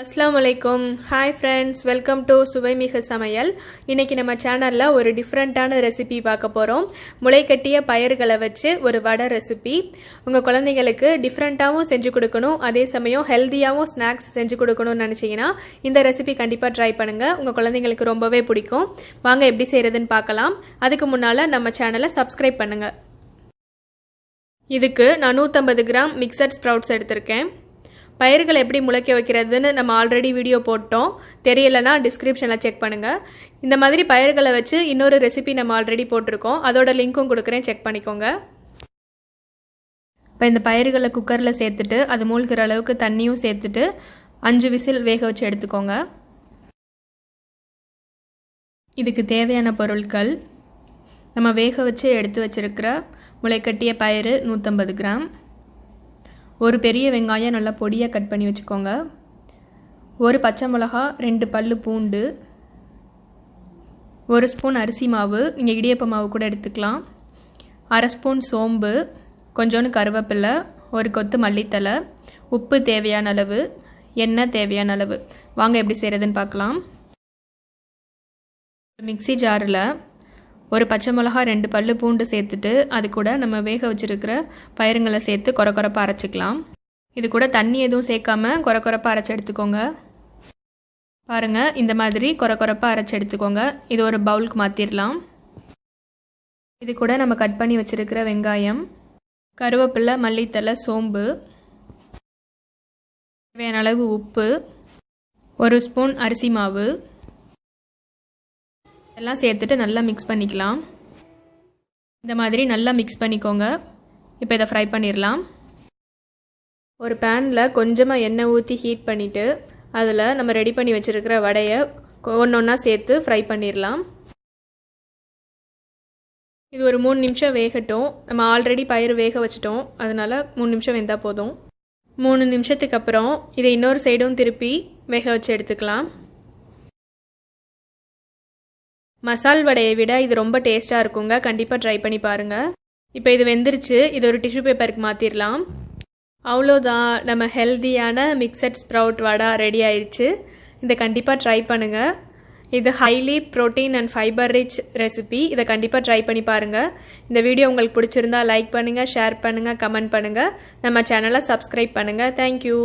அஸ்ஸலாமுஅலைக்கும். Hi friends, welcome to சுவைமிகு சமையல். இன்னைக்கு நம்ம சேனலில் ஒரு டிஃப்ரெண்ட்டான ரெசிபி பார்க்க போகிறோம். முளைக்கட்டிய பயிர்களை வச்சு ஒரு வடை ரெசிபி. உங்கள் குழந்தைங்களுக்கு டிஃப்ரெண்ட்டாகவும் செஞ்சு கொடுக்கணும், அதே சமயம் ஹெல்த்தியாகவும் ஸ்நாக்ஸ் செஞ்சு கொடுக்கணும்னு நினச்சிங்கன்னா இந்த ரெசிபி கண்டிப்பாக ட்ரை பண்ணுங்கள். உங்கள் குழந்தைங்களுக்கு ரொம்பவே பிடிக்கும். வாங்க எப்படி செய்கிறதுன்னு பார்க்கலாம். அதுக்கு முன்னால் நம்ம சேனலை சப்ஸ்கிரைப் பண்ணுங்கள். இதுக்கு நான் 150 கிராம் மிக்சட் ஸ்ப்ரவுட்ஸ் எடுத்திருக்கேன். பயிர்களை எப்படி முளைக்க வைக்கிறதுன்னு நம்ம ஆல்ரெடி வீடியோ போட்டோம். தெரியலைன்னா டிஸ்கிரிப்ஷனில் செக் பண்ணுங்கள். இந்த மாதிரி பயிர்களை வச்சு இன்னொரு ரெசிபி நம்ம ஆல்ரெடி போட்டிருக்கோம், அதோட லிங்க்கும் கொடுக்குறேன், செக் பண்ணிக்கோங்க. இப்போ இந்த பயிர்களை குக்கரில் சேர்த்துட்டு அது மூழ்கிற அளவுக்கு தண்ணியும் சேர்த்துட்டு 5 விசில் வேக வச்சு எடுத்துக்கோங்க. இதுக்கு தேவையான பொருட்கள்: நம்ம வேக வச்சு எடுத்து வச்சிருக்கிற முளைக்கட்டிய பயிறு 150 கிராம், ஒரு பெரிய வெங்காயம் நல்லா பொடியாக கட் பண்ணி வச்சுக்கோங்க, ஒரு பச்சை மிளகா, 2 பல்லு பூண்டு, 1 ஸ்பூன் அரிசி மாவு, நீங்கள் இடியப்ப மாவு கூட எடுத்துக்கலாம், 1/2 ஸ்பூன் சோம்பு, கொஞ்சோண்டு கருவேப்பிலை, ஒரு கொத்து மல்லித்தலை, உப்பு தேவையான அளவு, எண்ணெய் தேவையான அளவு. வாங்க எப்படி செய்கிறதுன்னு பார்க்கலாம். மிக்ஸி ஜாரில் ஒரு பச்சை மிளகா, 2 பல்லு பூண்டு சேர்த்துட்டு அது கூட நம்ம வேக வச்சுருக்கிற பயிறுங்களை சேர்த்து கொரப்பாக அரைச்சிக்கலாம். இது கூட தண்ணி எதுவும் சேர்க்காம கொரப்பாக அரைச்சி எடுத்துக்கோங்க. பாருங்கள், இந்த மாதிரி கொரப்பாக அரைச்சி எடுத்துக்கோங்க. இது ஒரு பவுலுக்கு மாற்றிடலாம். இது கூட நம்ம கட் பண்ணி வச்சுருக்கிற வெங்காயம், கருவேப்பிலை, மல்லித்தலை, சோம்பு, தேவையான அளவு உப்பு, 1 ஸ்பூன் அரிசி மாவு எல்லாம் சேர்த்துட்டு நல்லா மிக்ஸ் பண்ணிக்கலாம். இந்த மாதிரி நல்லா மிக்ஸ் பண்ணிக்கோங்க. இப்போ இதை ஃப்ரை பண்ணிடலாம். ஒரு பேனில் கொஞ்சமாக எண்ணெய் ஊற்றி ஹீட் பண்ணிவிட்டு அதில் நம்ம ரெடி பண்ணி வச்சுருக்கிற வடையை ஒன்று ஒன்றா சேர்த்து ஃப்ரை பண்ணிடலாம். இது ஒரு 3 நிமிஷம் வேகட்டும். நம்ம ஆல்ரெடி பயிர் வேக வச்சிட்டோம், அதனால் 3 நிமிஷம் வெந்தால் போதும். 3 நிமிஷத்துக்கு அப்புறம் இதை இன்னொரு சைடும் திருப்பி வேக வச்சு எடுத்துக்கலாம். மசால் வடையை விட இது ரொம்ப டேஸ்ட்டாக இருக்குங்க, கண்டிப்பாக ட்ரை பண்ணி பாருங்கள். இப்போ இது வெந்துருச்சு. இது ஒரு டிஷ்யூ பேப்பருக்கு மாற்றிடலாம். அவ்வளோதான், நம்ம ஹெல்த்தியான மிக்சட் ஸ்ப்ரவுட் வடை ரெடி ஆயிடுச்சு. இதை கண்டிப்பாக ட்ரை பண்ணுங்கள். இது highly protein and fibre rich recipe. இதை கண்டிப்பாக ட்ரை பண்ணி பாருங்கள். இந்த வீடியோ உங்களுக்கு பிடிச்சிருந்தா லைக் பண்ணுங்கள், ஷேர் பண்ணுங்கள், கமெண்ட் பண்ணுங்கள். நம்ம சேனலை சப்ஸ்கிரைப் பண்ணுங்கள். தேங்க்யூ.